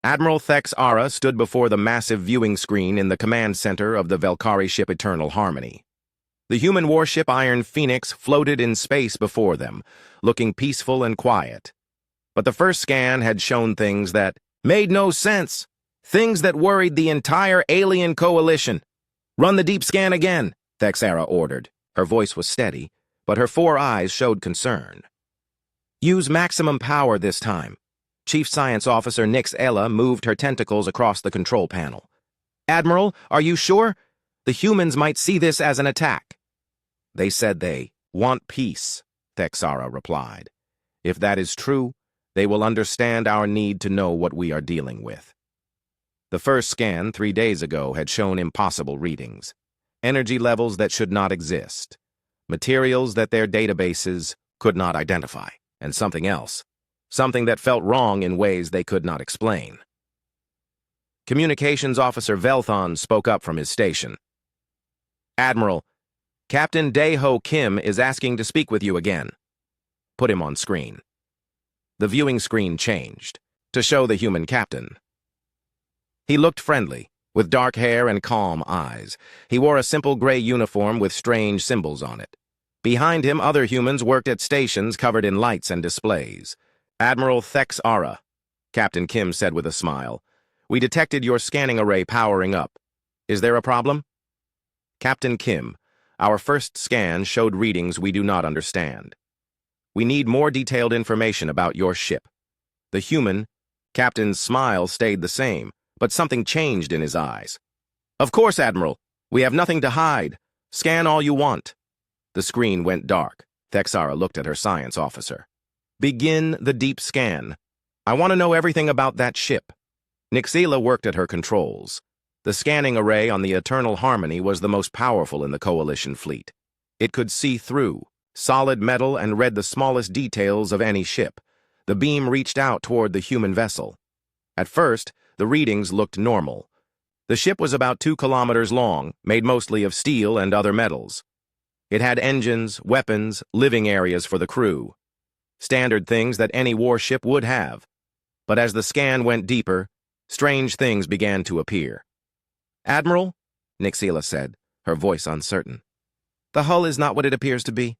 Admiral Thex Ara stood before the massive viewing screen in the command center of the Velkari ship Eternal Harmony. The human warship Iron Phoenix floated in space before them, looking peaceful and quiet. But the first scan had shown things that made no sense, things that worried the entire alien coalition. "Run the deep scan again," Thex Ara ordered. Her voice was steady, but her 4 eyes showed concern. "Use maximum power this time." Chief Science Officer Nix Ella moved her tentacles across the control panel. "Admiral, are you sure? The humans might see this as an attack." "They said they want peace," Thex Ara replied. "If that is true, they will understand our need to know what we are dealing with." The first scan 3 days ago had shown impossible readings. Energy levels that should not exist. Materials that their databases could not identify. And something else. Something that felt wrong in ways they could not explain. Communications Officer Velthon spoke up from his station. "Admiral, Captain Daeho Kim is asking to speak with you again." Put him on screen. The viewing screen changed to show the human captain. He looked friendly, with dark hair and calm eyes. He wore a simple gray uniform with strange symbols on it. Behind him, other humans worked at stations covered in lights and displays. "Admiral Thex Ara," Captain Kim said with a smile. "We detected your scanning array powering up. Is there a problem?" "Captain Kim, our first scan showed readings we do not understand. We need more detailed information about your ship." The human captain's smile stayed the same, but something changed in his eyes. "Of course, Admiral. We have nothing to hide. Scan all you want." The screen went dark. Thex Ara looked at her science officer. "Begin the deep scan. I want to know everything about that ship." Nixila worked at her controls. The scanning array on the Eternal Harmony was the most powerful in the Coalition fleet. It could see through solid metal and read the smallest details of any ship. The beam reached out toward the human vessel. At first, the readings looked normal. The ship was about 2 kilometers long, made mostly of steel and other metals. It had engines, weapons, living areas for the crew. Standard things that any warship would have. But as the scan went deeper, strange things began to appear. "Admiral," Nixila said, her voice uncertain. "The hull is not what it appears to be."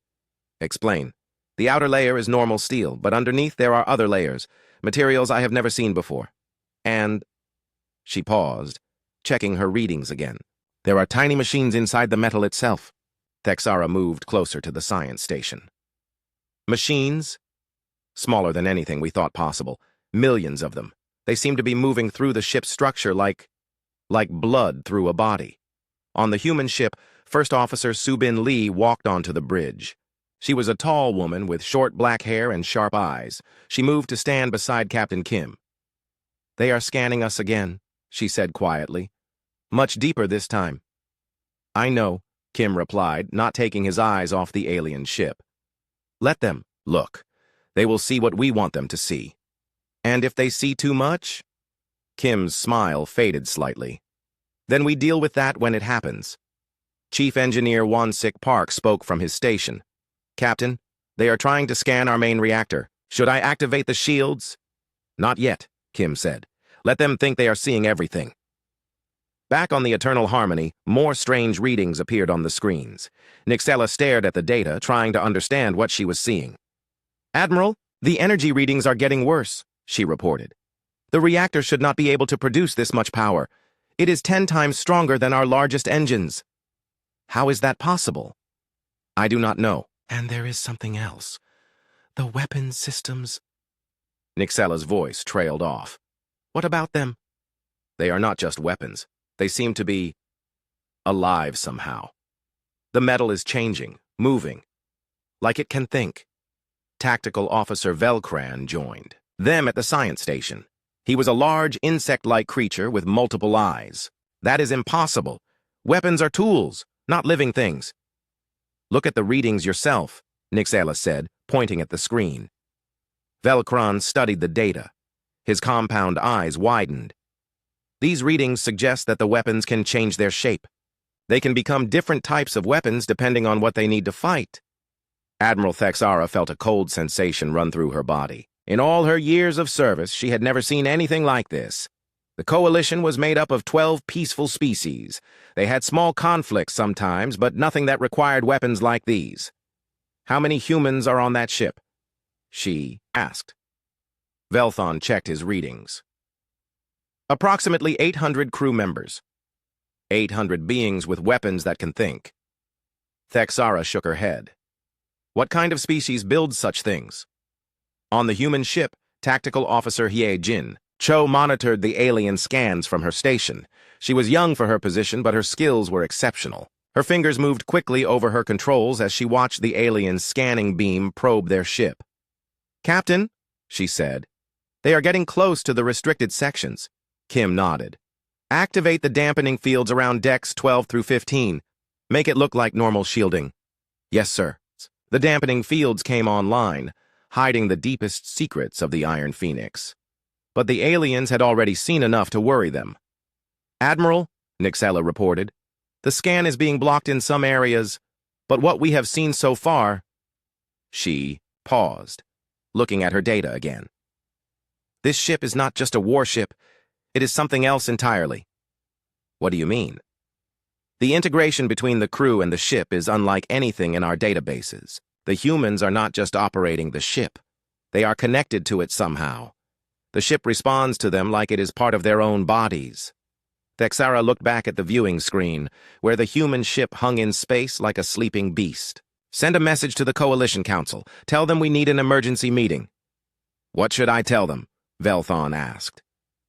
"Explain." "The outer layer is normal steel, but underneath there are other layers, materials I have never seen before. And—" She paused, checking her readings again. "There are tiny machines inside the metal itself." Thex Ara moved closer to the science station. "Machines? Smaller than anything we thought possible. Millions of them. They seem to be moving through the ship's structure like blood through a body." On the human ship, First Officer Subin Lee walked onto the bridge. She was a tall woman with short black hair and sharp eyes. She moved to stand beside Captain Kim. "They are scanning us again," she said quietly. "Much deeper this time." "I know," Kim replied, not taking his eyes off the alien ship. "Let them look. They will see what we want them to see. And if they see too much?" Kim's smile faded slightly. "Then we deal with that when it happens." Chief Engineer Won-Sik Park spoke from his station. "Captain, they are trying to scan our main reactor. Should I activate the shields?" "Not yet," Kim said. "Let them think they are seeing everything." Back on the Eternal Harmony, more strange readings appeared on the screens. Nixela stared at the data, trying to understand what she was seeing. "Admiral, the energy readings are getting worse," she reported. "The reactor should not be able to produce this much power. It is 10 times stronger than our largest engines." "How is that possible?" "I do not know." "And there is something else. The weapon systems—" Nixela's voice trailed off. "What about them?" "They are not just weapons. They seem to be alive somehow. The metal is changing, moving, like it can think." Tactical Officer Velkran joined them at the science station. He was a large, insect-like creature with multiple eyes. "That is impossible. Weapons are tools, not living things." "Look at the readings yourself," Nixela said, pointing at the screen. Velkran studied the data. His compound eyes widened. "These readings suggest that the weapons can change their shape. They can become different types of weapons depending on what they need to fight." Admiral Thex Ara felt a cold sensation run through her body. In all her years of service, she had never seen anything like this. The coalition was made up of 12 peaceful species. They had small conflicts sometimes, but nothing that required weapons like these. "How many humans are on that ship?" she asked. Velthon checked his readings. "Approximately 800 crew members. 800 beings with weapons that can think." Thexara shook her head. "What kind of species builds such things?" On the human ship, Tactical Officer Hye Jin, Cho monitored the alien scans from her station. She was young for her position, but her skills were exceptional. Her fingers moved quickly over her controls as she watched the alien's scanning beam probe their ship. "Captain," she said, "they are getting close to the restricted sections." Kim nodded. "Activate the dampening fields around decks 12 through 15. Make it look like normal shielding." "Yes, sir." The dampening fields came online, hiding the deepest secrets of the Iron Phoenix. But the aliens had already seen enough to worry them. "Admiral," Nixella reported, "the scan is being blocked in some areas, but what we have seen so far—" She paused, looking at her data again. "This ship is not just a warship, it is something else entirely." "What do you mean?" "The integration between the crew and the ship is unlike anything in our databases. The humans are not just operating the ship. They are connected to it somehow. The ship responds to them like it is part of their own bodies." Thexara looked back at the viewing screen, where the human ship hung in space like a sleeping beast. "Send a message to the Coalition Council. Tell them we need an emergency meeting." "What should I tell them?" Velthon asked.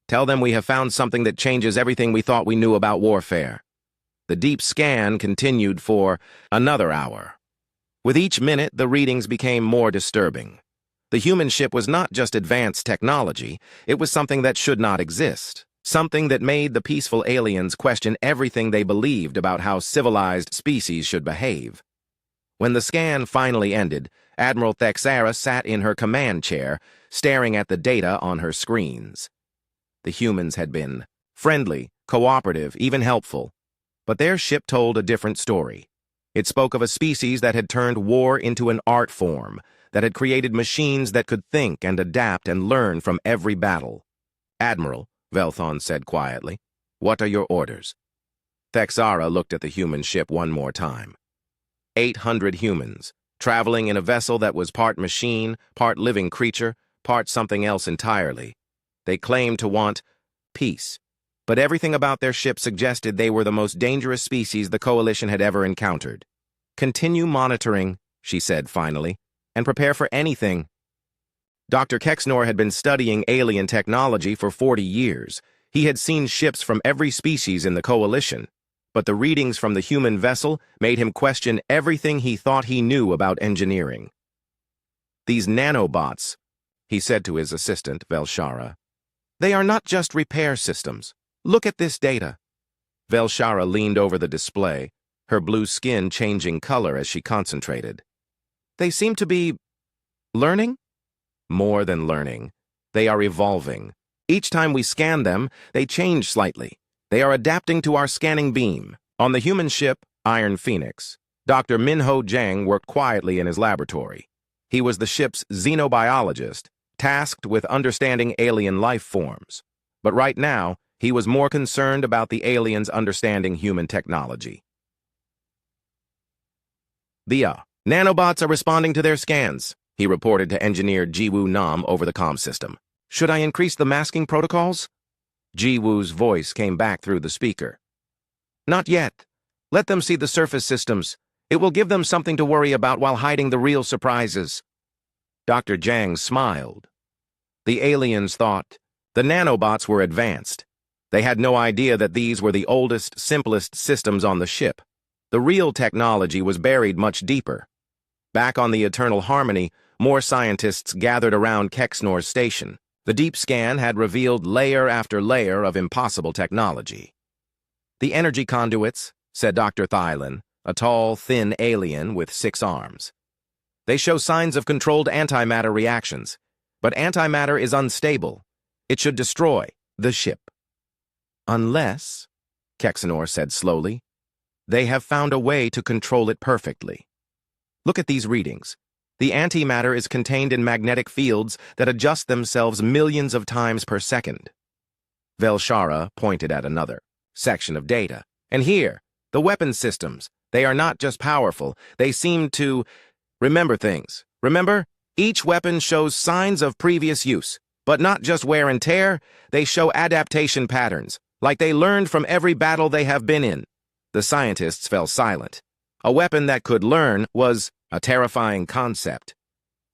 "Tell them we have found something that changes everything we thought we knew about warfare." The deep scan continued for another hour. With each minute, the readings became more disturbing. The human ship was not just advanced technology, it was something that should not exist. Something that made the peaceful aliens question everything they believed about how civilized species should behave. When the scan finally ended, Admiral Thexara sat in her command chair, staring at the data on her screens. The humans had been friendly, cooperative, even helpful. But their ship told a different story. It spoke of a species that had turned war into an art form, that had created machines that could think and adapt and learn from every battle. "Admiral," Velthon said quietly, "what are your orders?" Thexara looked at the human ship one more time. 800 humans, traveling in a vessel that was part machine, part living creature, part something else entirely. They claimed to want peace, but everything about their ship suggested they were the most dangerous species the Coalition had ever encountered. "Continue monitoring," she said finally, "and prepare for anything." Dr. Kexnor had been studying alien technology for 40 years. He had seen ships from every species in the Coalition, but the readings from the human vessel made him question everything he thought he knew about engineering. "These nanobots," he said to his assistant, Velshara, "they are not just repair systems. Look at this data." Velshara leaned over the display, her blue skin changing color as she concentrated. "They seem to be learning?" "More than learning. They are evolving. Each time we scan them, they change slightly. They are adapting to our scanning beam." On the human ship, Iron Phoenix, Dr. Minho Zhang worked quietly in his laboratory. He was the ship's xenobiologist, tasked with understanding alien life forms. But right now, he was more concerned about the aliens understanding human technology. "The nanobots are responding to their scans," he reported to engineer Jiwoo Nam over the comm system. "Should I increase the masking protocols?" Jiwoo's voice came back through the speaker. "Not yet. Let them see the surface systems. It will give them something to worry about while hiding the real surprises." Dr. Zhang smiled. The aliens thought the nanobots were advanced. They had no idea that these were the oldest, simplest systems on the ship. The real technology was buried much deeper. Back on the Eternal Harmony, more scientists gathered around Kexnor's station. The deep scan had revealed layer after layer of impossible technology. "The energy conduits," said Dr. Thylin, a tall, thin alien with 6 arms. "They show signs of controlled antimatter reactions. But antimatter is unstable. It should destroy the ship." "Unless," Kexnor said slowly, "they have found a way to control it perfectly. Look at these readings. The antimatter is contained in magnetic fields that adjust themselves millions of times per second. Velshara pointed at another section of data. And here, the weapon systems. They are not just powerful, they seem to remember things. Remember? Each weapon shows signs of previous use, but not just wear and tear, they show adaptation patterns, like they learned from every battle they have been in. The scientists fell silent. A weapon that could learn was a terrifying concept.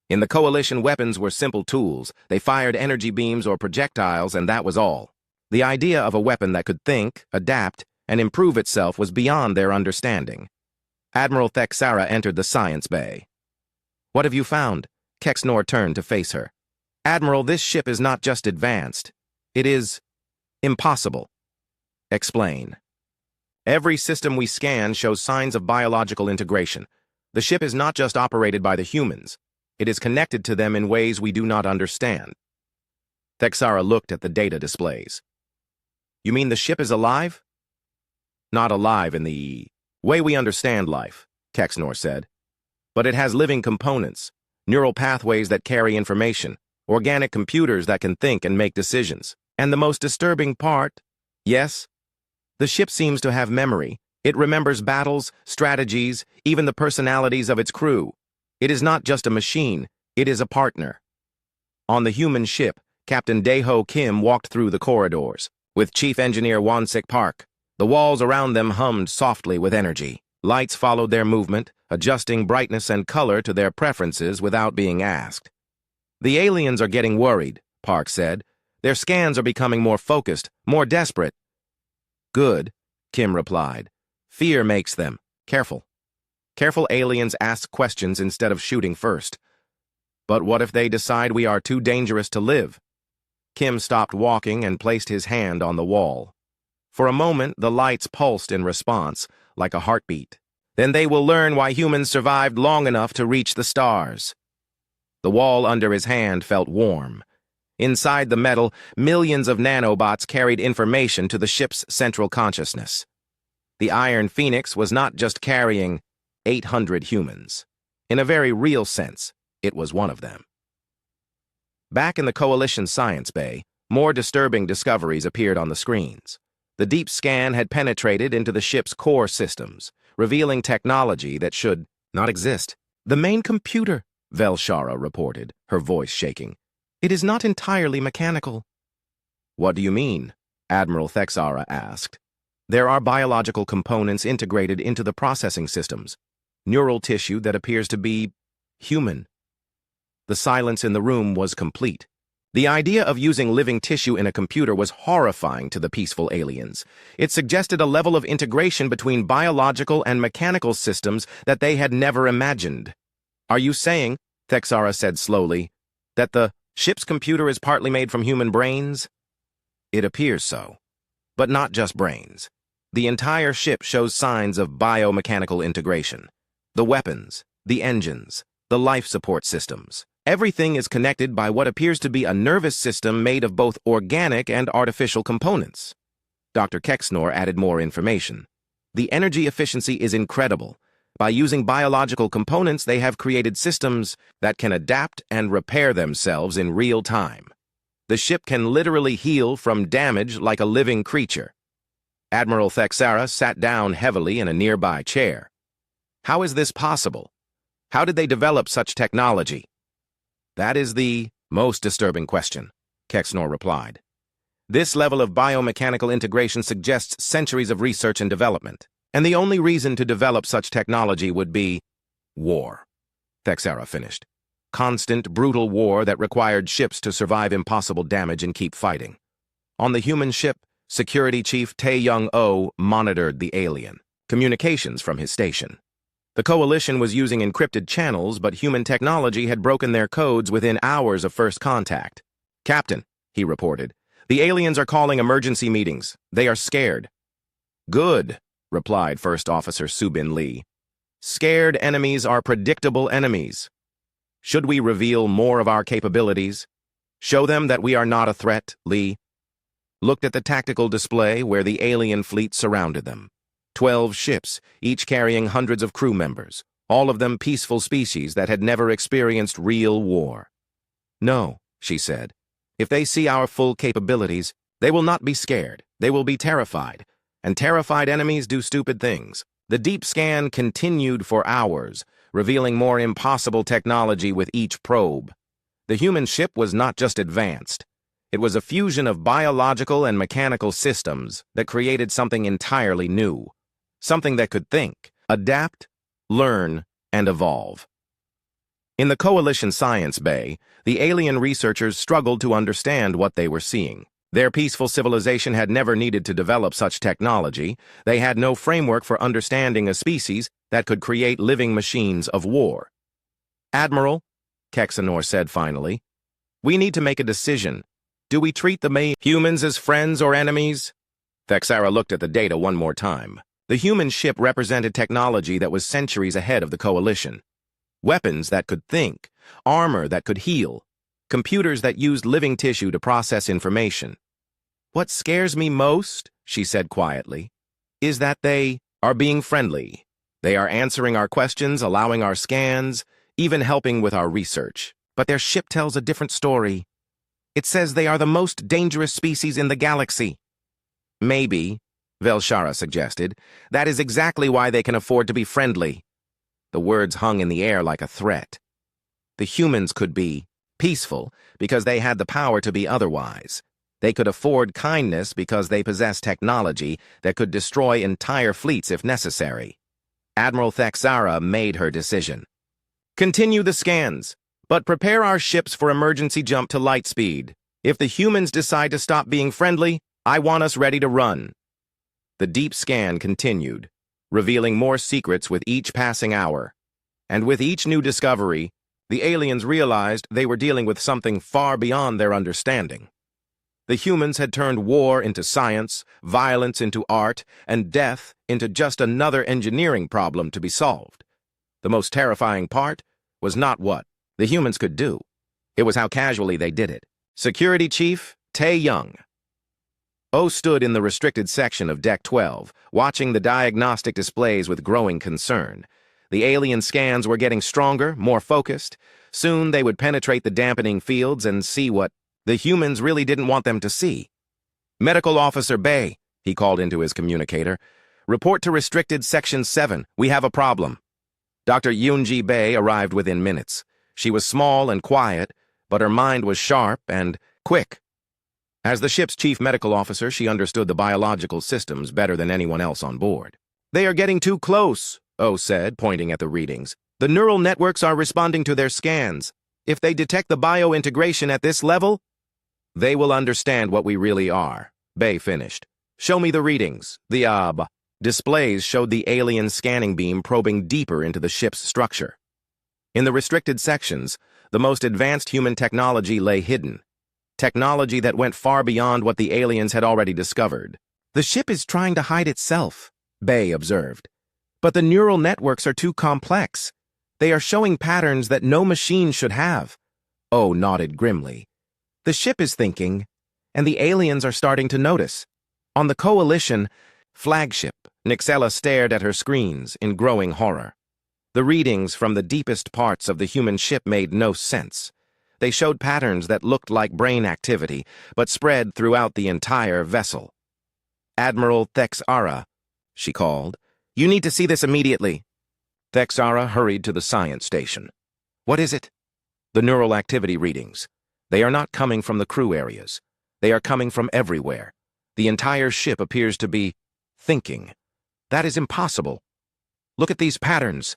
In the Coalition, weapons were simple tools. They fired energy beams or projectiles, and that was all. The idea of a weapon that could think, adapt, and improve itself was beyond their understanding. Admiral Thexara entered the science bay. "What have you found?" Kexnor turned to face her. "Admiral, this ship is not just advanced. It is impossible." "Explain." "Every system we scan shows signs of biological integration. The ship is not just operated by the humans. It is connected to them in ways we do not understand." Thexara looked at the data displays. "You mean the ship is alive?" "Not alive in the way we understand life," Kexnor said. "But it has living components, neural pathways that carry information, organic computers that can think and make decisions. And the most disturbing part, yes, the ship seems to have memory. It remembers battles, strategies, even the personalities of its crew. It is not just a machine, it is a partner." On the human ship, Captain Daeho Kim walked through the corridors, with Chief Engineer Wansik Park. The walls around them hummed softly with energy. Lights followed their movement, adjusting brightness and color to their preferences without being asked. "The aliens are getting worried," Park said. "Their scans are becoming more focused, more desperate." "Good," Kim replied. "Fear makes them careful. Careful aliens ask questions instead of shooting first. But what if they decide we are too dangerous to live?" Kim stopped walking and placed his hand on the wall. For a moment, the lights pulsed in response, like a heartbeat. "Then they will learn why humans survived long enough to reach the stars." The wall under his hand felt warm. Inside the metal, millions of nanobots carried information to the ship's central consciousness. The Iron Phoenix was not just carrying 800 humans. In a very real sense, it was one of them. Back in the Coalition science bay, more disturbing discoveries appeared on the screens. The deep scan had penetrated into the ship's core systems, revealing technology that should not exist. "The main computer," Velshara reported, her voice shaking. "It is not entirely mechanical." "What do you mean?" Admiral Thexara asked. "There are biological components integrated into the processing systems, neural tissue that appears to be human." The silence in the room was complete. The idea of using living tissue in a computer was horrifying to the peaceful aliens. It suggested a level of integration between biological and mechanical systems that they had never imagined. "Are you saying," Thexara said slowly, "that the ship's computer is partly made from human brains?" "It appears so. But not just brains. The entire ship shows signs of biomechanical integration. The weapons, the engines, the life support systems. Everything is connected by what appears to be a nervous system made of both organic and artificial components." Dr. Kexnor added more information. "The energy efficiency is incredible. By using biological components, they have created systems that can adapt and repair themselves in real time. The ship can literally heal from damage like a living creature." Admiral Thexara sat down heavily in a nearby chair. "How is this possible? How did they develop such technology?" "That is the most disturbing question," Kexnor replied. "This level of biomechanical integration suggests centuries of research and development, and the only reason to develop such technology would be war," Thexara finished. "Constant, brutal war that required ships to survive impossible damage and keep fighting." On the human ship, Security Chief Tae-Young-Oh monitored the alien communications from his station. The Coalition was using encrypted channels, but human technology had broken their codes within hours of first contact. "Captain," he reported, "the aliens are calling emergency meetings. They are scared." "Good," replied First Officer Subin Lee. "Scared enemies are predictable enemies. Should we reveal more of our capabilities? Show them that we are not a threat?" Lee looked at the tactical display where the alien fleet surrounded them. 12 ships, each carrying hundreds of crew members, all of them peaceful species that had never experienced real war. "No," she said. "If they see our full capabilities, they will not be scared. They will be terrified. And terrified enemies do stupid things." The deep scan continued for hours, revealing more impossible technology with each probe. The human ship was not just advanced. It was a fusion of biological and mechanical systems that created something entirely new. Something that could think, adapt, learn, and evolve. In the Coalition Science Bay, the alien researchers struggled to understand what they were seeing. Their peaceful civilization had never needed to develop such technology. They had no framework for understanding a species that could create living machines of war. "Admiral," Kexanor said finally, "we need to make a decision. Do we treat the humans as friends or enemies?" Thexara looked at the data one more time. The human ship represented technology that was centuries ahead of the Coalition. Weapons that could think, armor that could heal, computers that used living tissue to process information. "What scares me most," she said quietly, "is that they are being friendly. They are answering our questions, allowing our scans, even helping with our research. But their ship tells a different story. It says they are the most dangerous species in the galaxy." "Maybe," Velshara suggested, "that is exactly why they can afford to be friendly." The words hung in the air like a threat. The humans could be peaceful because they had the power to be otherwise. They could afford kindness because they possessed technology that could destroy entire fleets if necessary. Admiral Thexara made her decision. "Continue the scans, but prepare our ships for emergency jump to light speed. If the humans decide to stop being friendly, I want us ready to run." The deep scan continued, revealing more secrets with each passing hour. And with each new discovery, the aliens realized they were dealing with something far beyond their understanding. The humans had turned war into science, violence into art, and death into just another engineering problem to be solved. The most terrifying part was not what the humans could do. It was how casually they did it. Security Chief Tae Young. O stood in the restricted section of Deck 12, watching the diagnostic displays with growing concern. The alien scans were getting stronger, more focused. Soon they would penetrate the dampening fields and see what the humans really didn't want them to see. "Medical Officer Bay," he called into his communicator. "Report to Restricted Section 7. We have a problem." Dr. Yoonji Bay arrived within minutes. She was small and quiet, but her mind was sharp and quick. As the ship's chief medical officer, she understood the biological systems better than anyone else on board. "They are getting too close," O said, pointing at the readings. "The neural networks are responding to their scans. If they detect the bio-integration at this level, they will understand what we really are." Bay finished. "Show me the readings." The displays showed the alien scanning beam probing deeper into the ship's structure. In the restricted sections, the most advanced human technology lay hidden. Technology that went far beyond what the aliens had already discovered. "The ship is trying to hide itself," Bay observed. "But the neural networks are too complex. They are showing patterns that no machine should have." O nodded grimly. "The ship is thinking, and the aliens are starting to notice. On the Coalition flagship, Nixella stared at her screens in growing horror. The readings from the deepest parts of the human ship made no sense. They showed patterns that looked like brain activity, but spread throughout the entire vessel. "Admiral Thexara," she called. "You need to see this immediately." Thexara hurried to the science station. "What is it?" "The neural activity readings. They are not coming from the crew areas. They are coming from everywhere. The entire ship appears to be thinking. That is impossible." "Look at these patterns,"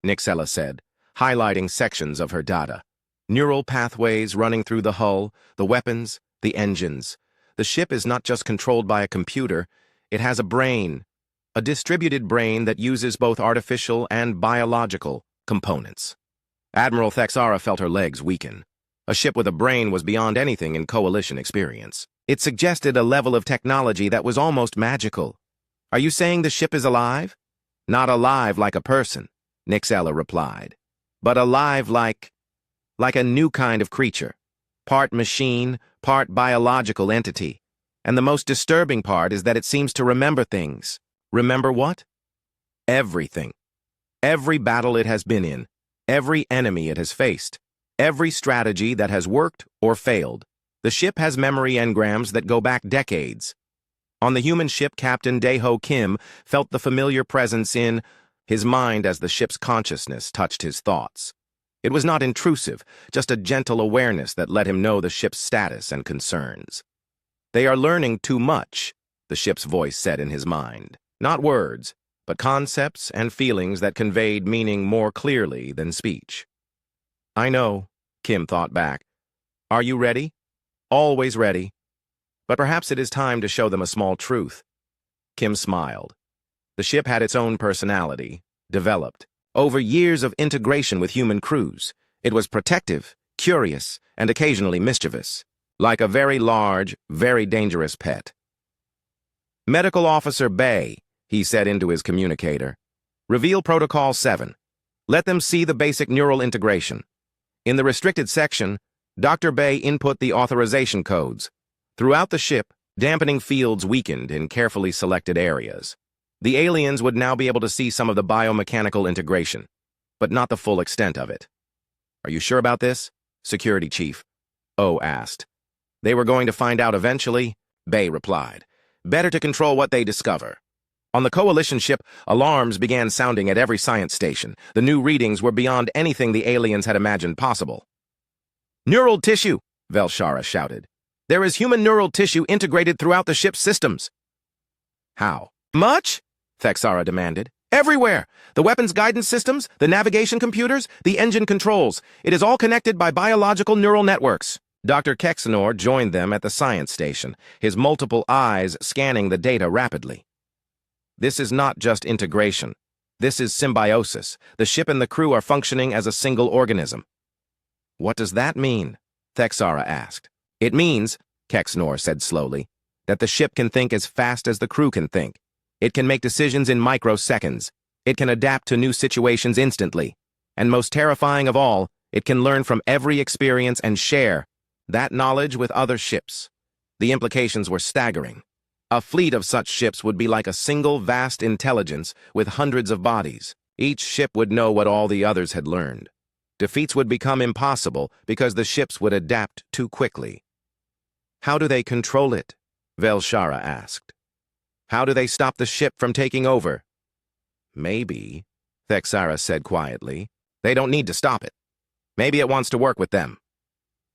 Nixella said, highlighting sections of her data. Neural pathways running through the hull, the weapons, the engines. The ship is not just controlled by a computer. It has a brain, a distributed brain that uses both artificial and biological components. Admiral Thexara felt her legs weaken. A ship with a brain was beyond anything in Coalition experience. It suggested a level of technology that was almost magical. "Are you saying the ship is alive?" "Not alive like a person," Nixella replied, "but alive like a new kind of creature. Part machine, part biological entity. And the most disturbing part is that it seems to remember things." "Remember what?" "Everything. Every battle it has been in, every enemy it has faced, every strategy that has worked or failed. The ship has memory engrams that go back decades. On the human ship, Captain Dae-ho Kim felt the familiar presence in his mind as the ship's consciousness touched his thoughts. It was not intrusive, just a gentle awareness that let him know the ship's status and concerns. "They are learning too much," the ship's voice said in his mind. Not words, but concepts and feelings that conveyed meaning more clearly than speech. "I know," Kim thought back. "Are you ready?" "Always ready. But perhaps it is time to show them a small truth." Kim smiled. The ship had its own personality, developed over years of integration with human crews. It was protective, curious, and occasionally mischievous, like a very large, very dangerous pet. "Medical Officer Bay," he said into his communicator, "reveal Protocol 7. Let them see the basic neural integration." In the restricted section, Dr. Bay input the authorization codes. Throughout the ship, dampening fields weakened in carefully selected areas. The aliens would now be able to see some of the biomechanical integration, but not the full extent of it. "Are you sure about this?" Security Chief O asked. "They were going to find out eventually," Bay replied. "Better to control what they discover." On the Coalition ship, alarms began sounding at every science station. The new readings were beyond anything the aliens had imagined possible. "Neural tissue!" Velshara shouted. "There is human neural tissue integrated throughout the ship's systems." "How much?" Thexara demanded. "Everywhere! The weapons guidance systems, the navigation computers, the engine controls. It is all connected by biological neural networks." Dr. Kexanor joined them at the science station, his multiple eyes scanning the data rapidly. "This is not just integration. This is symbiosis. The ship and the crew are functioning as a single organism." "What does that mean?" Thexara asked. "It means," Kexnor said slowly, "that the ship can think as fast as the crew can think. It can make decisions in microseconds. It can adapt to new situations instantly. And most terrifying of all, it can learn from every experience and share that knowledge with other ships." The implications were staggering. A fleet of such ships would be like a single vast intelligence with hundreds of bodies. Each ship would know what all the others had learned. Defeats would become impossible because the ships would adapt too quickly. "How do they control it?" Velshara asked. "How do they stop the ship from taking over?" "Maybe," Thexara said quietly, "they don't need to stop it. Maybe it wants to work with them."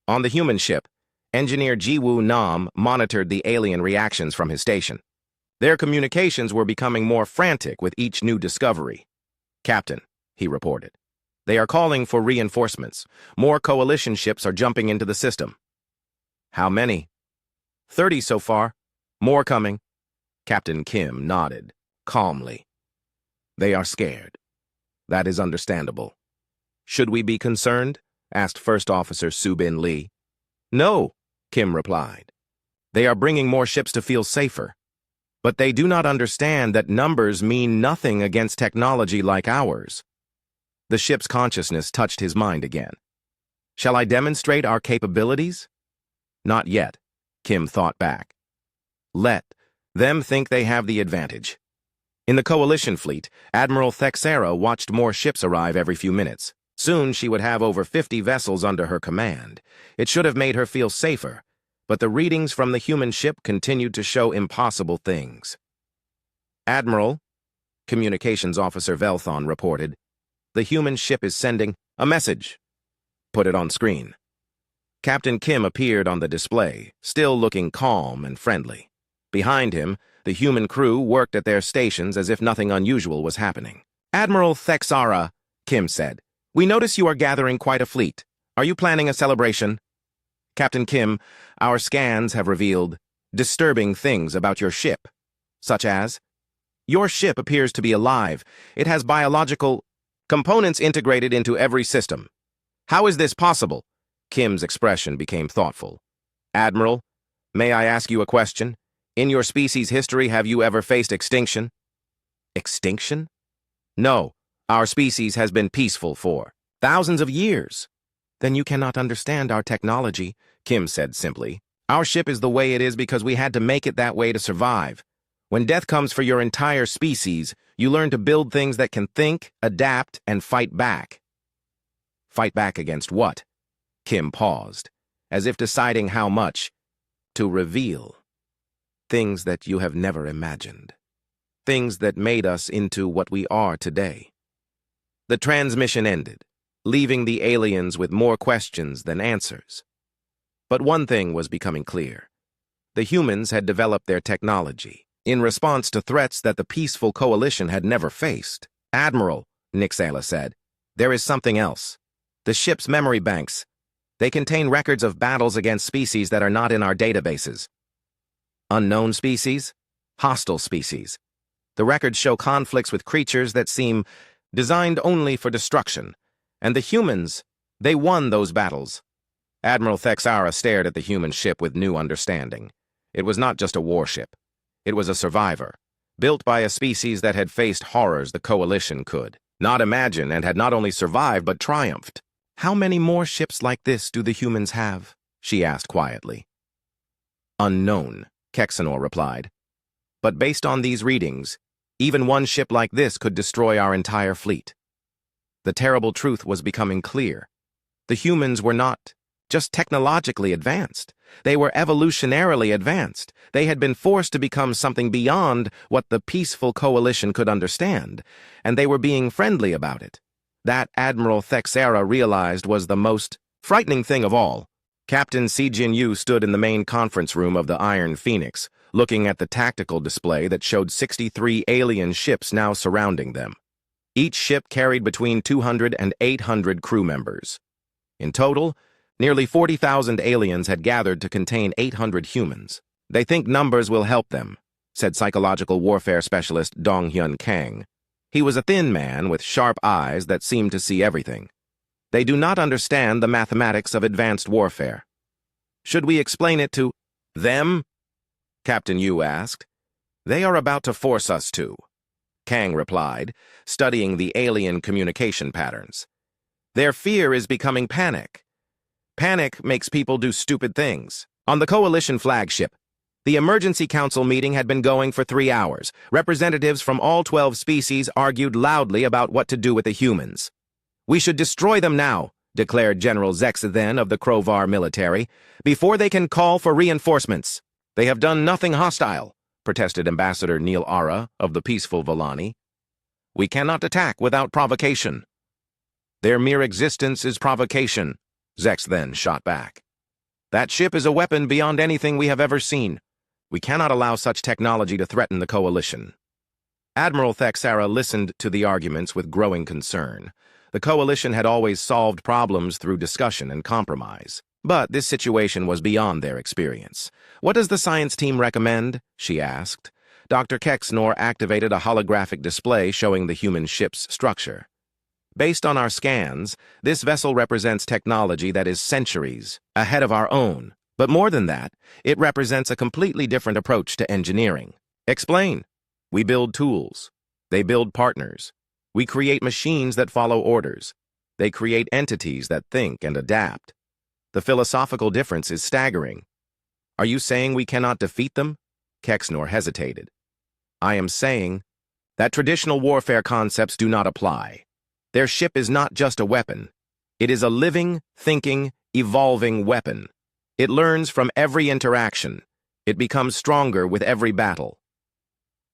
On the human ship, Engineer Jiwoo Nam monitored the alien reactions from his station. Their communications were becoming more frantic with each new discovery. "Captain," he reported, "they are calling for reinforcements. More coalition ships are jumping into the system." "How many?" 30 so far. More coming." Captain Kim nodded, calmly. "They are scared. That is understandable." "Should we be concerned?" asked First Officer Subin Lee. "No," Kim replied. "They are bringing more ships to feel safer. But they do not understand that numbers mean nothing against technology like ours." The ship's consciousness touched his mind again. "Shall I demonstrate our capabilities?" "Not yet," Kim thought back. "Let them think they have the advantage." In the Coalition fleet, Admiral Thexera watched more ships arrive every few minutes. Soon she would have over 50 vessels under her command. It should have made her feel safer, but the readings from the human ship continued to show impossible things. "Admiral," Communications Officer Velthon reported, "the human ship is sending a message." "Put it on screen." Captain Kim appeared on the display, still looking calm and friendly. Behind him, the human crew worked at their stations as if nothing unusual was happening. "Admiral Thexara," Kim said, "we notice you are gathering quite a fleet. Are you planning a celebration?" "Captain Kim, our scans have revealed disturbing things about your ship, such as, your ship appears to be alive. It has biological components integrated into every system." "How is this possible?" Kim's expression became thoughtful. "Admiral, may I ask you a question? In your species' history, have you ever faced extinction?" "Extinction?" "No. Our species has been peaceful for thousands of years." "Then you cannot understand our technology," Kim said simply. "Our ship is the way it is because we had to make it that way to survive. When death comes for your entire species, You learn to build things that can think, adapt, and fight back. Fight back against what? Kim paused, as if deciding how much to reveal. Things that you have never imagined. Things that made us into what we are today. The transmission ended, leaving the aliens with more questions than answers. But one thing was becoming clear. The humans had developed their technology in response to threats that the peaceful coalition had never faced. "Admiral," Nixala said, "there is something else. The ship's memory banks. They contain records of battles against species that are not in our databases. Unknown species? Hostile species. The records show conflicts with creatures that seem designed only for destruction. And the humans, they won those battles." Admiral Thexara stared at the human ship with new understanding. It was not just a warship. It was a survivor, built by a species that had faced horrors the coalition could not imagine and had not only survived but triumphed. "How many more ships like this do the humans have?" she asked quietly. "Unknown," Kexanor replied. "But based on these readings, even one ship like this could destroy our entire fleet." The terrible truth was becoming clear. The humans were not just technologically advanced. They were evolutionarily advanced. They had been forced to become something beyond what the peaceful coalition could understand, and they were being friendly about it. That Admiral Thexara realized was the most frightening thing of all. Captain Sijin Yu stood in the main conference room of the Iron Phoenix, looking at the tactical display that showed 63 alien ships now surrounding them. Each ship carried between 200 and 800 crew members. In total, nearly 40,000 aliens had gathered to contain 800 humans. "They think numbers will help them," said psychological warfare specialist Dong-Hyun Kang. He was a thin man with sharp eyes that seemed to see everything. "They do not understand the mathematics of advanced warfare." "Should we explain it to them?" Captain Yu asked. "They are about to force us to," Kang replied, studying the alien communication patterns. "Their fear is becoming panic. Panic makes people do stupid things." On the coalition flagship, the emergency council meeting had been going for 3 hours. Representatives from all 12 species argued loudly about what to do with the humans. "We should destroy them now," declared General Zexathen of the Krovar military, "before they can call for reinforcements." "They have done nothing hostile," protested Ambassador Neil Ara of the peaceful Volani. "We cannot attack without provocation." "Their mere existence is provocation," Zex then shot back. "That ship is a weapon beyond anything we have ever seen. We cannot allow such technology to threaten the coalition." Admiral Thexara listened to the arguments with growing concern. The coalition had always solved problems through discussion and compromise. But this situation was beyond their experience. "What does the science team recommend?" she asked. Dr. Kexnor activated a holographic display showing the human ship's structure. "Based on our scans, this vessel represents technology that is centuries ahead of our own. But more than that, it represents a completely different approach to engineering." "Explain." "We build tools. They build partners. We create machines that follow orders. They create entities that think and adapt. The philosophical difference is staggering." "Are you saying we cannot defeat them?" Kexnor hesitated. "I am saying that traditional warfare concepts do not apply. Their ship is not just a weapon. It is a living, thinking, evolving weapon. It learns from every interaction. It becomes stronger with every battle."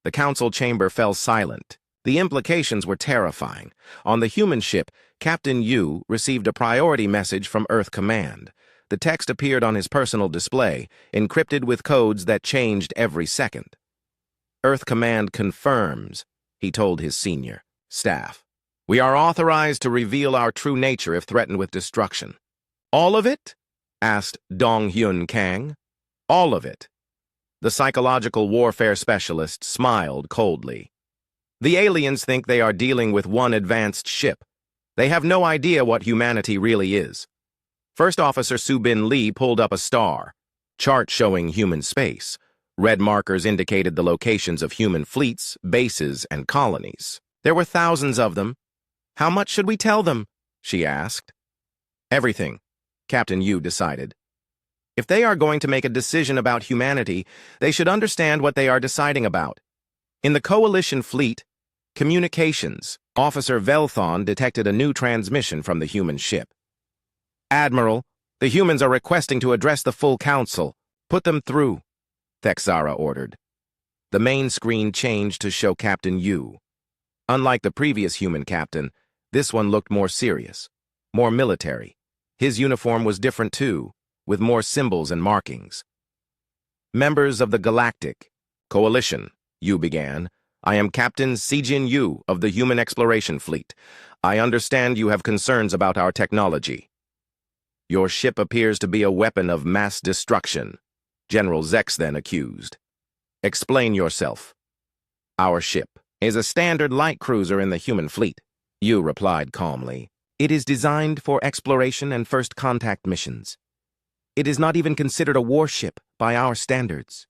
The council chamber fell silent. The implications were terrifying. On the human ship, Captain Yu received a priority message from Earth Command. The text appeared on his personal display, encrypted with codes that changed every second. "Earth Command confirms," he told his senior staff. "We are authorized to reveal our true nature if threatened with destruction." "All of it?" asked Dong-Hyun Kang. "All of it." The psychological warfare specialist smiled coldly. "The aliens think they are dealing with one advanced ship. They have no idea what humanity really is." First Officer Subin Lee pulled up a star chart showing human space. Red markers indicated the locations of human fleets, bases, and colonies. There were thousands of them. "How much should we tell them?" she asked. "Everything," Captain Yu decided. "If they are going to make a decision about humanity, they should understand what they are deciding about. In the coalition fleet, Communications. Officer Velthon detected a new transmission from the human ship. Admiral, the humans are requesting to address the full council. Put them through, Thexara ordered. The main screen changed to show Captain Yu. Unlike the previous human captain, this one looked more serious, more military. His uniform was different too, with more symbols and markings. Members of the Galactic Coalition, Yu began. I am Captain Sijin Yu of the Human Exploration Fleet. I understand you have concerns about our technology. Your ship appears to be a weapon of mass destruction, General Zex then accused. Explain yourself. Our ship is a standard light cruiser in the human fleet, Yu replied calmly. It is designed for exploration and first contact missions. It is not even considered a warship by our standards.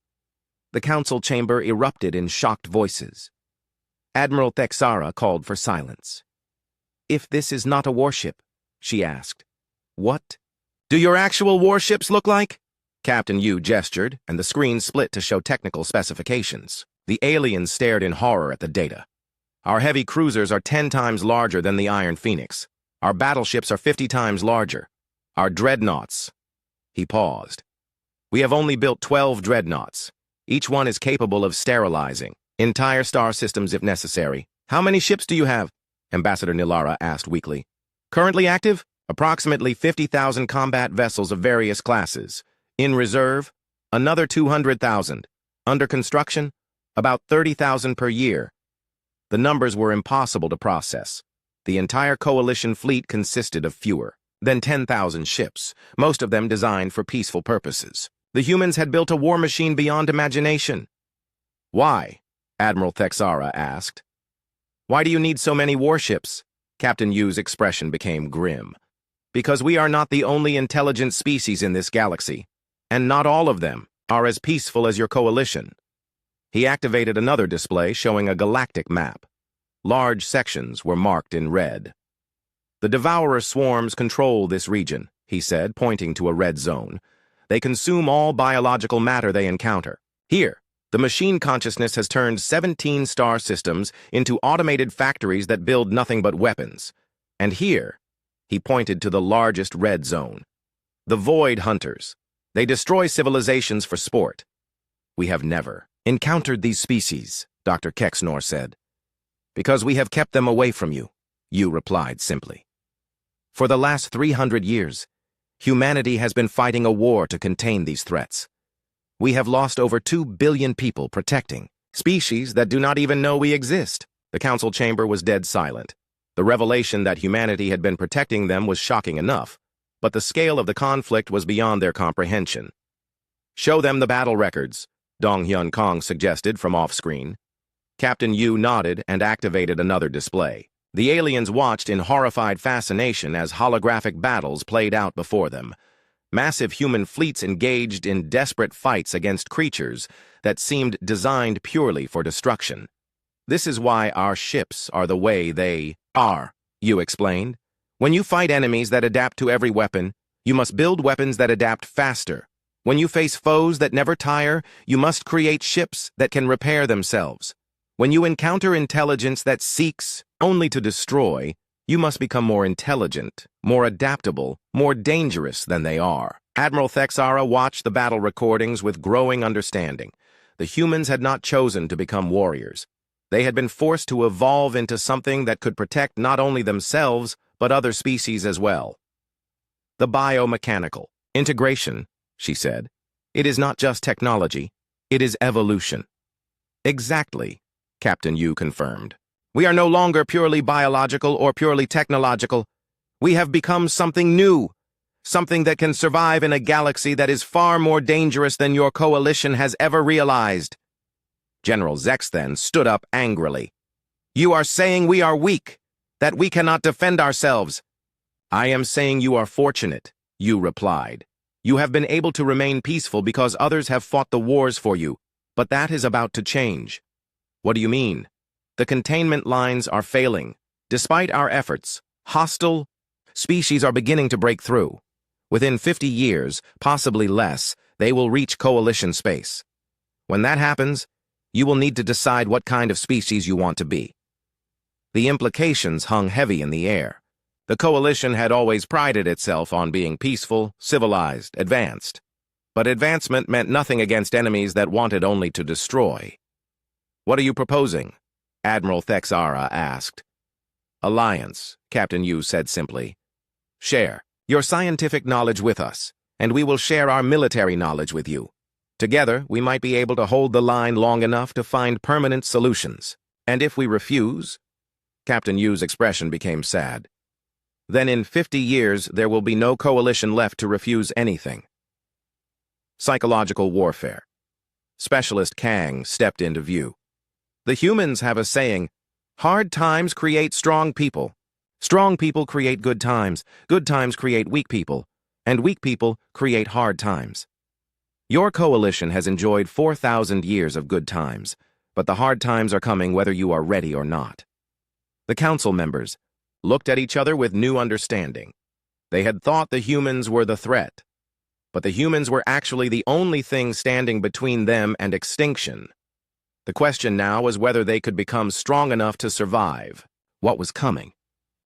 The council chamber erupted in shocked voices. Admiral Thexara called for silence. If this is not a warship, she asked, what do your actual warships look like? Captain Yu gestured, and the screen split to show technical specifications. The aliens stared in horror at the data. Our heavy cruisers are 10 times larger than the Iron Phoenix. Our battleships are 50 times larger. Our dreadnoughts. He paused. We have only built 12 dreadnoughts. Each one is capable of sterilizing entire star systems if necessary. How many ships do you have? Ambassador Nilara asked weakly. Currently active? Approximately 50,000 combat vessels of various classes. In reserve, another 200,000. Under construction, about 30,000 per year. The numbers were impossible to process. The entire coalition fleet consisted of fewer than 10,000 ships, most of them designed for peaceful purposes. The humans had built a war machine beyond imagination. Why? Admiral Thexara asked. Why do you need so many warships? Captain Yu's expression became grim. Because we are not the only intelligent species in this galaxy, and not all of them are as peaceful as your coalition. He activated another display showing a galactic map. Large sections were marked in red. The Devourer swarms control this region, he said, pointing to a red zone. They consume all biological matter they encounter. Here, the machine consciousness has turned 17 star systems into automated factories that build nothing but weapons. And here, he pointed to the largest red zone. The Void Hunters. They destroy civilizations for sport. We have never encountered these species, Dr. Kexnor said. Because we have kept them away from you, Yu replied simply. For the last 300 years, humanity has been fighting a war to contain these threats. We have lost over 2 billion people protecting species that do not even know we exist. The council chamber was dead silent. The revelation that humanity had been protecting them was shocking enough, but the scale of the conflict was beyond their comprehension. Show them the battle records, Dong Hyun Kong suggested from off-screen. Captain Yu nodded and activated another display. The aliens watched in horrified fascination as holographic battles played out before them. Massive human fleets engaged in desperate fights against creatures that seemed designed purely for destruction. This is why our ships are the way they are, Yu explained. When you fight enemies that adapt to every weapon, you must build weapons that adapt faster. When you face foes that never tire, you must create ships that can repair themselves. When you encounter intelligence that seeks only to destroy, you must become more intelligent, more adaptable, more dangerous than they are. Admiral Thexara watched the battle recordings with growing understanding. The humans had not chosen to become warriors. They had been forced to evolve into something that could protect not only themselves, but other species as well. The biomechanical integration, she said. It is not just technology, it is evolution. Exactly, Captain Yu confirmed. We are no longer purely biological or purely technological. We have become something new, something that can survive in a galaxy that is far more dangerous than your coalition has ever realized. General Zex then stood up angrily. You are saying we are weak, that we cannot defend ourselves. I am saying you are fortunate, Yu replied. You have been able to remain peaceful because others have fought the wars for you, but that is about to change. What do you mean? The containment lines are failing. Despite our efforts, hostile species are beginning to break through. Within 50 years, possibly less, they will reach coalition space. When that happens, you will need to decide what kind of species you want to be. The implications hung heavy in the air. The coalition had always prided itself on being peaceful, civilized, advanced. But advancement meant nothing against enemies that wanted only to destroy. "What are you proposing?" Admiral Thexara asked. "Alliance," Captain Yu said simply. "Share your scientific knowledge with us, and we will share our military knowledge with you. Together, we might be able to hold the line long enough to find permanent solutions. And if we refuse—" Captain Yu's expression became sad. "Then in 50 years, there will be no coalition left to refuse anything." Psychological warfare. Specialist Kang stepped into view. "The humans have a saying, hard times create strong people. Strong people create good times create weak people, and weak people create hard times. Your coalition has enjoyed 4,000 years of good times, but the hard times are coming whether you are ready or not." The council members looked at each other with new understanding. They had thought the humans were the threat, but the humans were actually the only thing standing between them and extinction. The question now was whether they could become strong enough to survive. What was coming?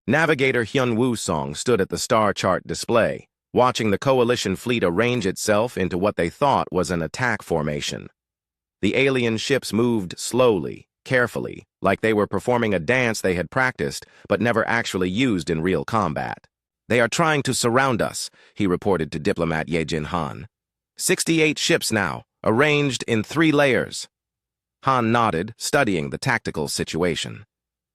Navigator Hyun Woo-song stood at the star chart display, watching the coalition fleet arrange itself into what they thought was an attack formation. The alien ships moved slowly, carefully, like they were performing a dance they had practiced but never actually used in real combat. "They are trying to surround us," he reported to diplomat Ye Jin Han. 68 ships now, arranged in 3 layers. Han nodded, studying the tactical situation.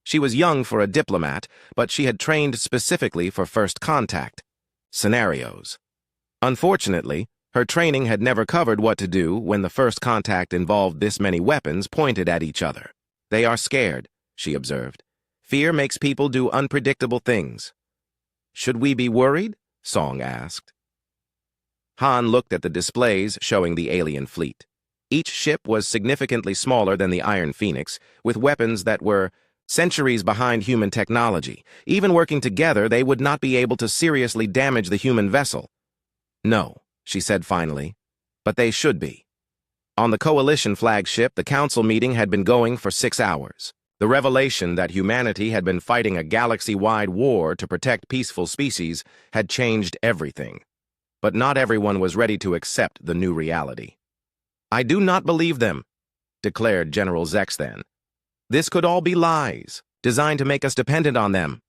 She was young for a diplomat, but she had trained specifically for first contact scenarios. Unfortunately, her training had never covered what to do when the first contact involved this many weapons pointed at each other. "They are scared," she observed. "Fear makes people do unpredictable things." "Should we be worried?" Song asked. Han looked at the displays showing the alien fleet. Each ship was significantly smaller than the Iron Phoenix, with weapons that were centuries behind human technology. Even working together, they would not be able to seriously damage the human vessel. "No," she said finally, "but they should be." On the coalition flagship, the council meeting had been going for 6 hours. The revelation that humanity had been fighting a galaxy-wide war to protect peaceful species had changed everything. But not everyone was ready to accept the new reality. "I do not believe them," declared General Zexthan. "This could all be lies, designed to make us dependent on them."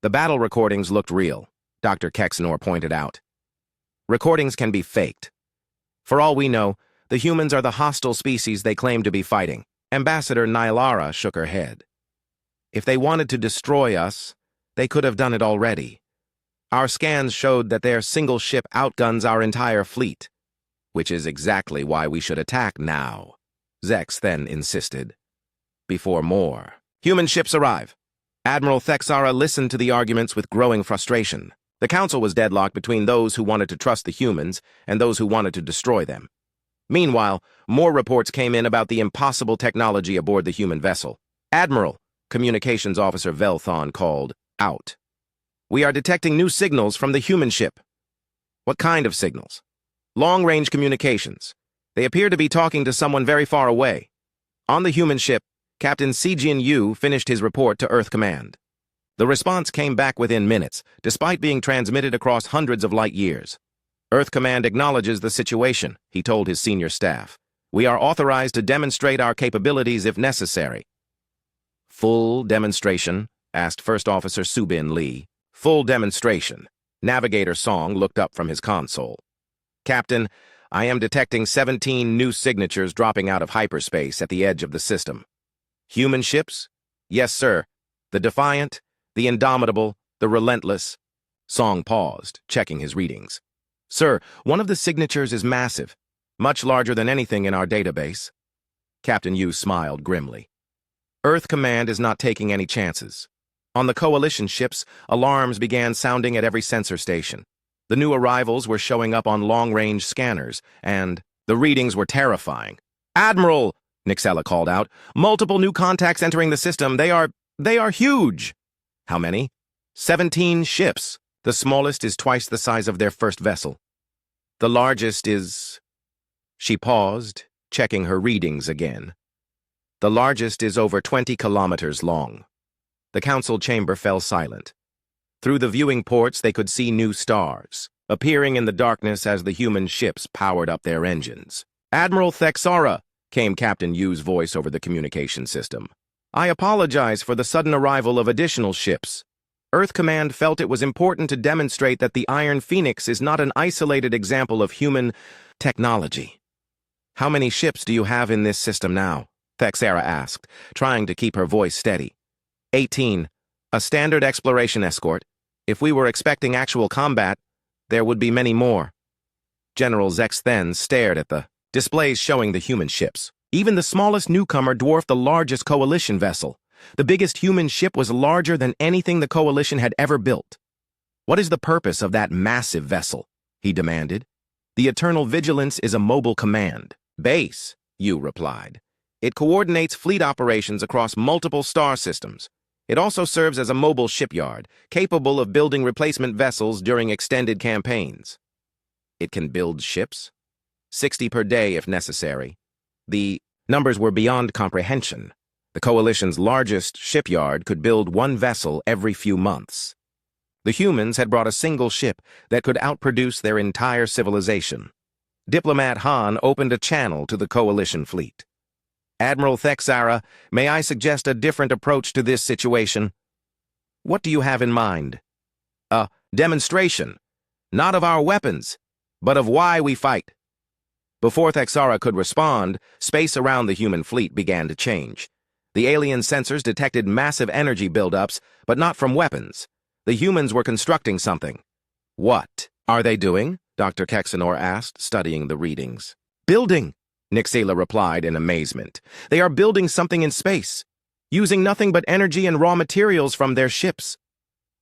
The battle recordings looked real, Dr. Kexnor pointed out. "Recordings can be faked. For all we know, the humans are the hostile species they claim to be fighting." Ambassador Nylara shook her head. "If they wanted to destroy us, they could have done it already. Our scans showed that their single ship outguns our entire fleet, which is exactly why we should attack now," Zex then insisted. "Before more human ships arrive." Admiral Thexara listened to the arguments with growing frustration. The council was deadlocked between those who wanted to trust the humans and those who wanted to destroy them. Meanwhile, more reports came in about the impossible technology aboard the human vessel. "Admiral," Communications Officer Velthon called out. "We are detecting new signals from the human ship." "What kind of signals?" "Long-range communications. They appear to be talking to someone very far away." On the human ship, Captain Sijin Yu finished his report to Earth Command. The response came back within minutes, despite being transmitted across hundreds of light years. "Earth Command acknowledges the situation," he told his senior staff. "We are authorized to demonstrate our capabilities if necessary." "Full demonstration?" asked First Officer Subin Lee. "Full demonstration." Navigator Song looked up from his console. "Captain, I am detecting 17 new signatures dropping out of hyperspace at the edge of the system." "Human ships?" "Yes, sir. The Defiant, the Indomitable, the Relentless." Song paused, checking his readings. "Sir, one of the signatures is massive, much larger than anything in our database." Captain Yu smiled grimly. "Earth Command is not taking any chances." On the coalition ships, alarms began sounding at every sensor station. The new arrivals were showing up on long-range scanners, and the readings were terrifying. "Admiral!" Nixella called out. "Multiple new contacts entering the system. They are huge." "How many?" 17 ships. The smallest is twice the size of their first vessel. The largest is..." She paused, checking her readings again. "The largest is over 20 kilometers long. The council chamber fell silent. Through the viewing ports, they could see new stars, appearing in the darkness as the human ships powered up their engines. "Admiral Thexara," came Captain Yu's voice over the communication system. "I apologize for the sudden arrival of additional ships. Earth Command felt it was important to demonstrate that the Iron Phoenix is not an isolated example of human technology." "How many ships do you have in this system now?" Thexara asked, trying to keep her voice steady. 18. A standard exploration escort. If we were expecting actual combat, there would be many more. General Zex then stared at the displays showing the human ships. Even the smallest newcomer dwarfed the largest Coalition vessel. The biggest human ship was larger than anything the Coalition had ever built. "What is the purpose of that massive vessel?" he demanded. "The Eternal Vigilance is a mobile command base," Yu replied. "It coordinates fleet operations across multiple star systems. It also serves as a mobile shipyard, capable of building replacement vessels during extended campaigns." "It can build ships?" 60 per day if necessary. The numbers were beyond comprehension. The Coalition's largest shipyard could build one vessel every few months. The humans had brought a single ship that could outproduce their entire civilization. Diplomat Han opened a channel to the Coalition fleet. "Admiral Thexara, may I suggest a different approach to this situation?" "What do you have in mind?" "A demonstration, not of our weapons, but of why we fight." Before Thexara could respond, space around the human fleet began to change. The alien sensors detected massive energy buildups, but not from weapons. The humans were constructing something. "What are they doing?" Dr. Kexanor asked, studying the readings. "Building," Nixela replied in amazement. "They are building something in space, using nothing but energy and raw materials from their ships."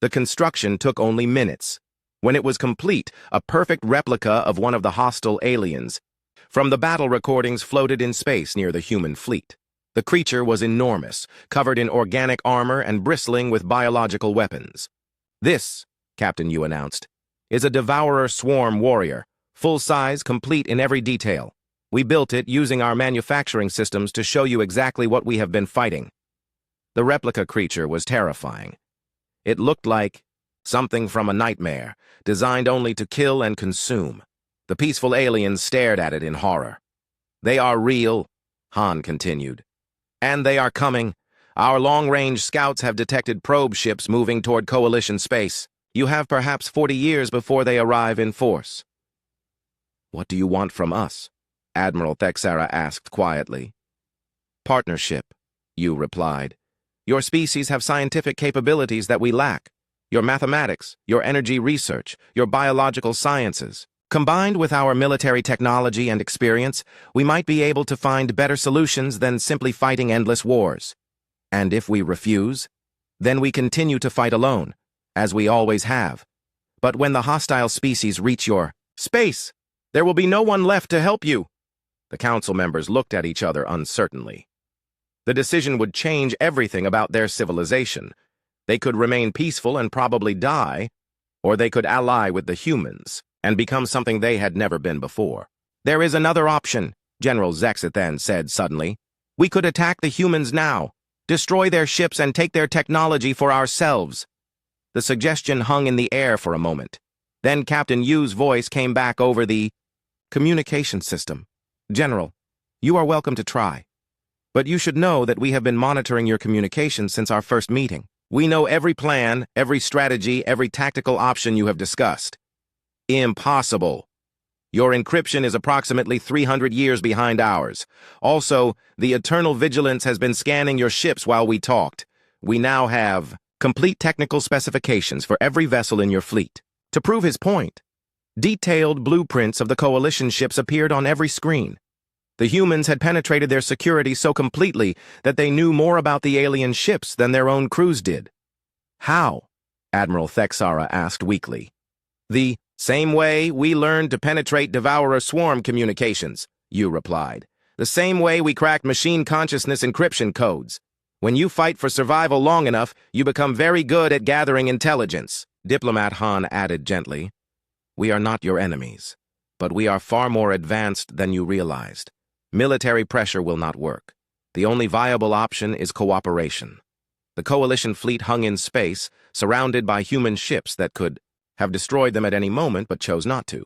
The construction took only minutes. When it was complete, a perfect replica of one of the hostile aliens from the battle recordings floated in space near the human fleet. The creature was enormous, covered in organic armor and bristling with biological weapons. "This," Captain Yu announced, "is a Devourer Swarm warrior, full-size, complete in every detail. We built it using our manufacturing systems to show you exactly what we have been fighting." The replica creature was terrifying. It looked like something from a nightmare, designed only to kill and consume. The peaceful aliens stared at it in horror. "They are real," Han continued. "And they are coming. Our long-range scouts have detected probe ships moving toward Coalition space. You have perhaps 40 years before they arrive in force." "What do you want from us?" Admiral Thexara asked quietly. "Partnership," Yu replied. "Your species have scientific capabilities that we lack. Your mathematics, your energy research, your biological sciences. Combined with our military technology and experience, we might be able to find better solutions than simply fighting endless wars. And if we refuse, then we continue to fight alone, as we always have. But when the hostile species reach your space, there will be no one left to help you." The council members looked at each other uncertainly. The decision would change everything about their civilization. They could remain peaceful and probably die, or they could ally with the humans and become something they had never been before. "There is another option," General Zexit then said suddenly. "We could attack the humans now, destroy their ships and take their technology for ourselves." The suggestion hung in the air for a moment. Then Captain Yu's voice came back over the communication system. "General, you are welcome to try. But you should know that we have been monitoring your communications since our first meeting. We know every plan, every strategy, every tactical option you have discussed." "Impossible. Your encryption is approximately 300 years behind ours. Also, the Eternal Vigilance has been scanning your ships while we talked. We now have complete technical specifications for every vessel in your fleet." To prove his point, detailed blueprints of the Coalition ships appeared on every screen. The humans had penetrated their security so completely that they knew more about the alien ships than their own crews did. "How?" Admiral Thexara asked weakly. "The same way we learned to penetrate Devourer Swarm communications," Yu replied. "The same way we cracked machine consciousness encryption codes. When you fight for survival long enough, you become very good at gathering intelligence." Diplomat Han added gently, "We are not your enemies, but we are far more advanced than you realized. Military pressure will not work. The only viable option is cooperation." The Coalition fleet hung in space, surrounded by human ships that could have destroyed them at any moment but chose not to.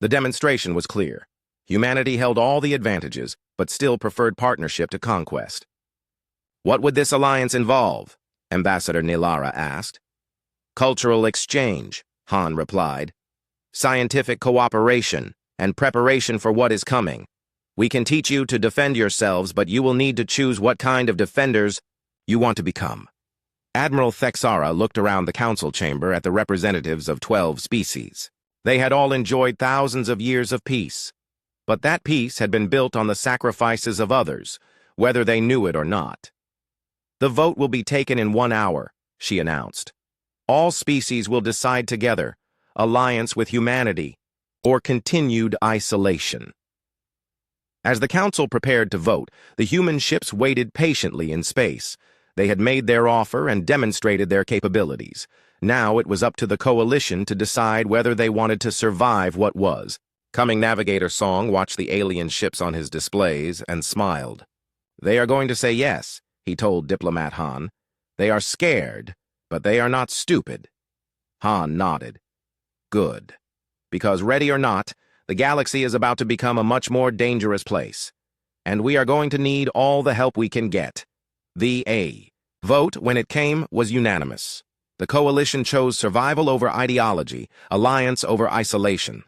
The demonstration was clear. Humanity held all the advantages, but still preferred partnership to conquest. What would this alliance involve? Ambassador Nilara asked. Cultural exchange, Han replied. Scientific cooperation and preparation for what is coming. We can teach you to defend yourselves, but you will need to choose what kind of defenders you want to become. Admiral Thexara looked around the council chamber at the representatives of 12 species. They had all enjoyed thousands of years of peace. But that peace had been built on the sacrifices of others, whether they knew it or not. The vote will be taken in 1 hour, she announced. All species will decide together, alliance with humanity, or continued isolation. As the council prepared to vote, the human ships waited patiently in space. They had made their offer and demonstrated their capabilities. Now it was up to the Coalition to decide whether they wanted to survive what was. Coming Navigator Song watched the alien ships on his displays and smiled. They are going to say yes, he told Diplomat Han. They are scared, but they are not stupid. Han nodded. Good. Because ready or not, the galaxy is about to become a much more dangerous place. And we are going to need all the help we can get. The vote, when it came, was unanimous. The Coalition chose survival over ideology, alliance over isolation.